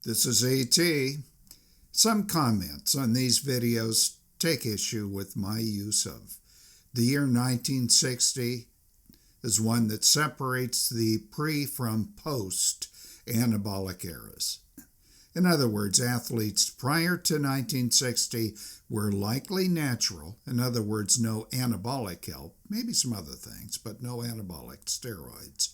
This is AT. Some comments on these videos take issue with my use of the year 1960 as one that separates the pre from post anabolic eras. In other words, athletes prior to 1960 were likely natural, in other words, no anabolic help, maybe some other things, but no anabolic steroids.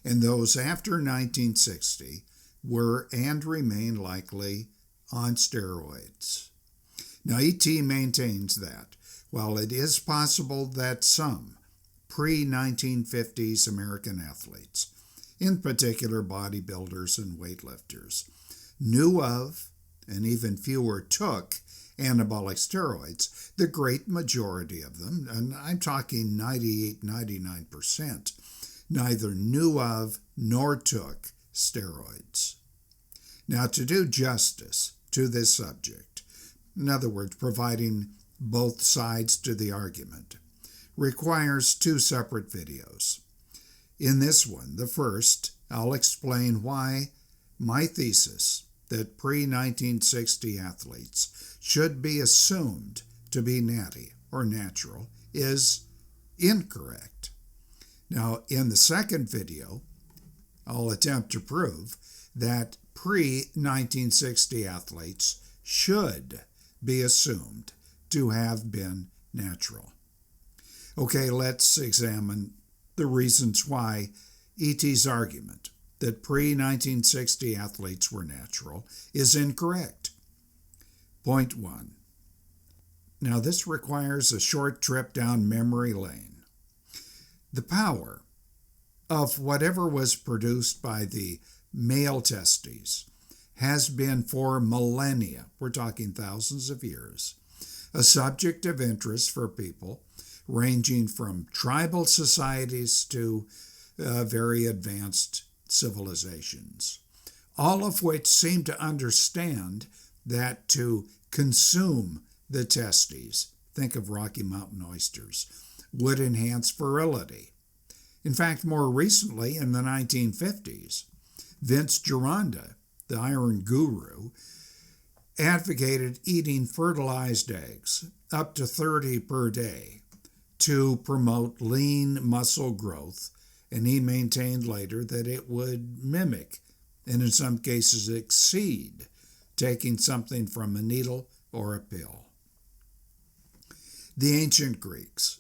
And those after 1960 were and remain likely on steroids. Now, ET maintains that while it is possible that some pre-1950s American athletes, in particular bodybuilders and weightlifters, knew of and even fewer took anabolic steroids, the great majority of them, and I'm talking 98-99%, neither knew of nor took steroids. Now, to do justice to this subject, in other words, providing both sides to the argument, requires two separate videos. In this one, the first, I'll explain why my thesis that pre-1960 athletes should be assumed to be natty or natural is incorrect. Now, in the second video, I'll attempt to prove that pre-1960 athletes should be assumed to have been natural. Okay, let's examine the reasons why E.T.'s argument that pre-1960 athletes were natural is incorrect. Point 1. Now, this requires a short trip down memory lane. The power of whatever was produced by the male testes has been for millennia, we're talking thousands of years, a subject of interest for people ranging from tribal societies to very advanced civilizations, all of which seem to understand that to consume the testes, think of Rocky Mountain oysters, would enhance virility. In fact, more recently, in the 1950s, Vince Gironda, the iron guru, advocated eating fertilized eggs, up to 30 per day, to promote lean muscle growth, and he maintained later that it would mimic, and in some cases exceed, taking something from a needle or a pill. The ancient Greeks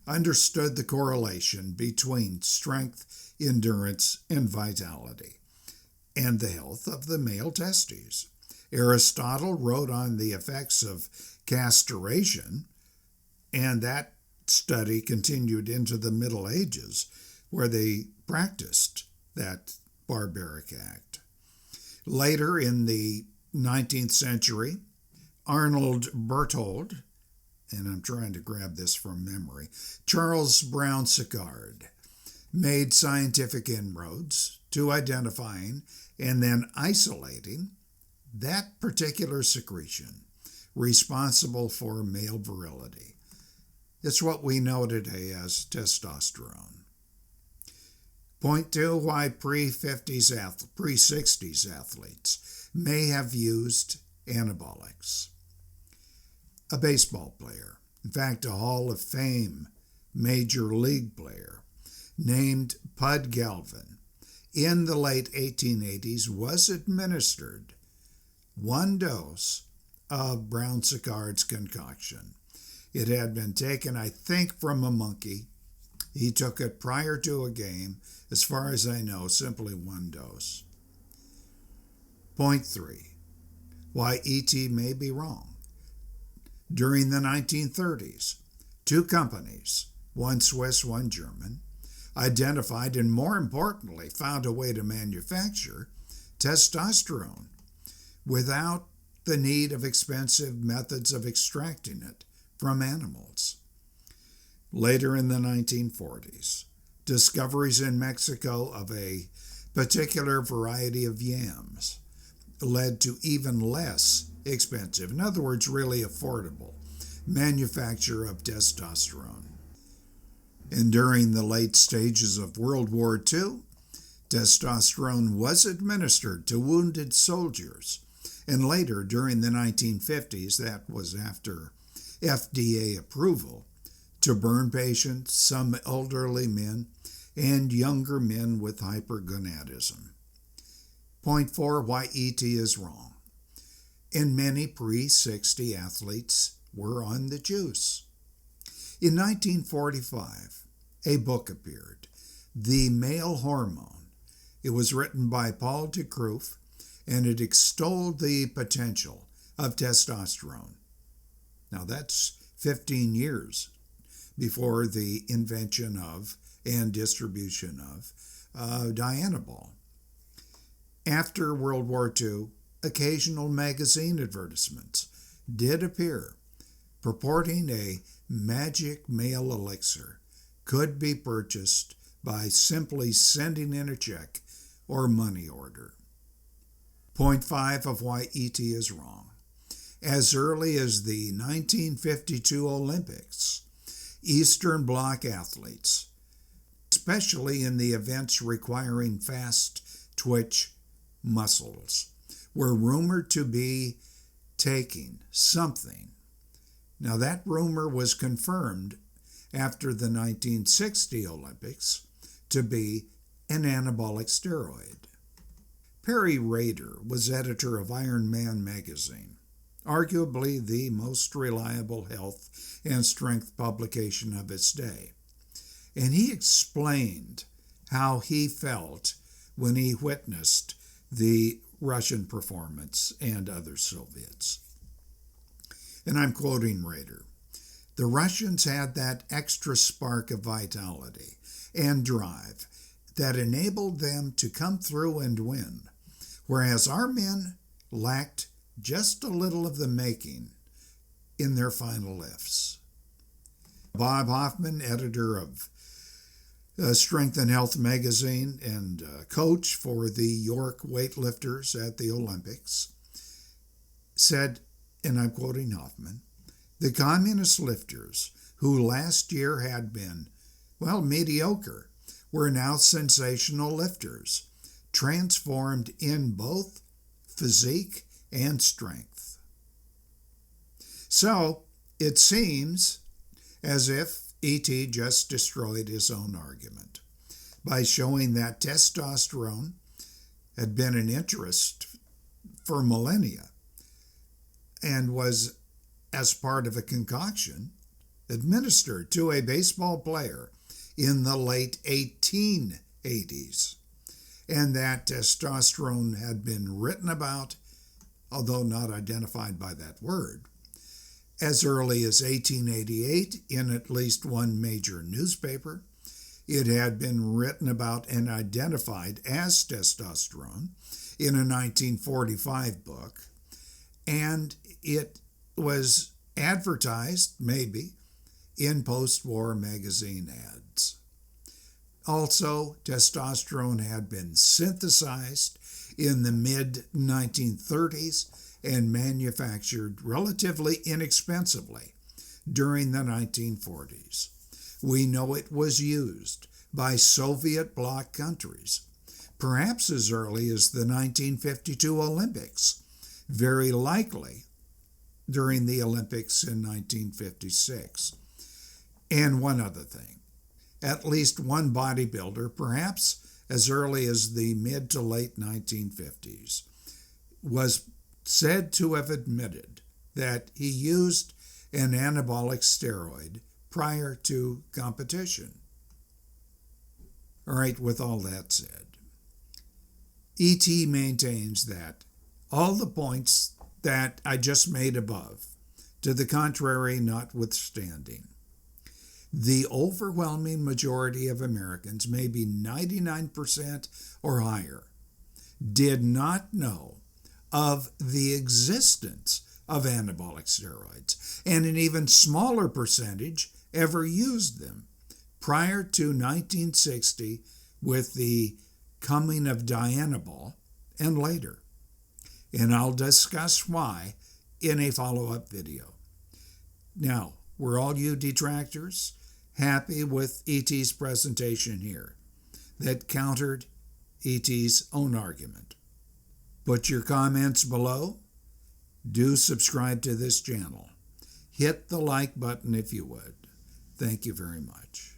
understood the correlation between strength, endurance, and vitality, and the health of the male testes. Aristotle wrote on the effects of castration, and that study continued into the Middle Ages, where they practiced that barbaric act. Later in the 19th century, Arnold Berthold, and I'm trying to grab this from memory, Charles Brown-Séquard, made scientific inroads to identifying and then isolating that particular secretion responsible for male virility. It's what we know today as testosterone. Point 2, why pre-60s athletes may have used anabolics. A baseball player, in fact a Hall of Fame major league player, named Pud Galvin, in the late 1880s was administered one dose of Brown-Séquard's concoction. It had been taken, I think, from a monkey. He took it prior to a game. As far as I know, simply one dose. Point 3, why E.T. may be wrong. During the 1930s, two companies, one Swiss, one German, identified and, more importantly, found a way to manufacture testosterone without the need of expensive methods of extracting it from animals. Later in the 1940s, discoveries in Mexico of a particular variety of yams led to even less expensive, in other words, really affordable, manufacture of testosterone. And during the late stages of World War II, Testosterone was administered to wounded soldiers, and later, during the 1950s, that was after FDA approval, to burn patients, some elderly men, and younger men with hypergonadism. Point 4, why ET is wrong. And many pre-60 athletes were on the juice. In 1945, a book appeared, The Male Hormone. It was written by Paul de Kruif, and it extolled the potential of testosterone. Now that's 15 years before the invention of and distribution of Dianabol. After World War II, occasional magazine advertisements did appear purporting a magic male elixir could be purchased by simply sending in a check or money order. Point 5 of why ET is wrong. As early as the 1952 Olympics, Eastern Bloc athletes, especially in the events requiring fast-twitch muscles, were rumored to be taking something. Now, that rumor was confirmed after the 1960 Olympics to be an anabolic steroid. Perry Rader was editor of Iron Man magazine, arguably the most reliable health and strength publication of its day. And he explained how he felt when he witnessed the Russian performance and other Soviets. And I'm quoting Rader. The Russians had that extra spark of vitality and drive that enabled them to come through and win, whereas our men lacked just a little of the making in their final lifts. Bob Hoffman, editor of Strength and Health magazine and coach for the York weightlifters at the Olympics, said, and I'm quoting Hoffman, the communist lifters who last year had been, mediocre, were now sensational lifters, transformed in both physique and strength. So it seems as if E.T. just destroyed his own argument by showing that testosterone had been an interest for millennia and was, as part of a concoction, administered to a baseball player in the late 1880s, and that testosterone had been written about, although not identified by that word, as early as 1888 in at least one major newspaper. It had been written about and identified as testosterone in a 1945 book, and it was advertised, maybe, in post-war magazine ads. Also, testosterone had been synthesized in the mid-1930s and manufactured relatively inexpensively during the 1940s. We know it was used by Soviet bloc countries, perhaps as early as the 1952 Olympics, very likely during the Olympics in 1956. And one other thing, at least one bodybuilder, perhaps as early as the mid to late 1950s, was said to have admitted that he used an anabolic steroid prior to competition. All right, with all that said, E.T. maintains that all the points that I just made above, to the contrary notwithstanding, the overwhelming majority of Americans, maybe 99% or higher, did not know of the existence of anabolic steroids, and an even smaller percentage ever used them prior to 1960 with the coming of Dianabol and later. And I'll discuss why in a follow-up video. Now, were all you detractors happy with E.T.'s presentation here that countered E.T.'s own argument. Put your comments below. Do subscribe to this channel. Hit the like button if you would. Thank you very much.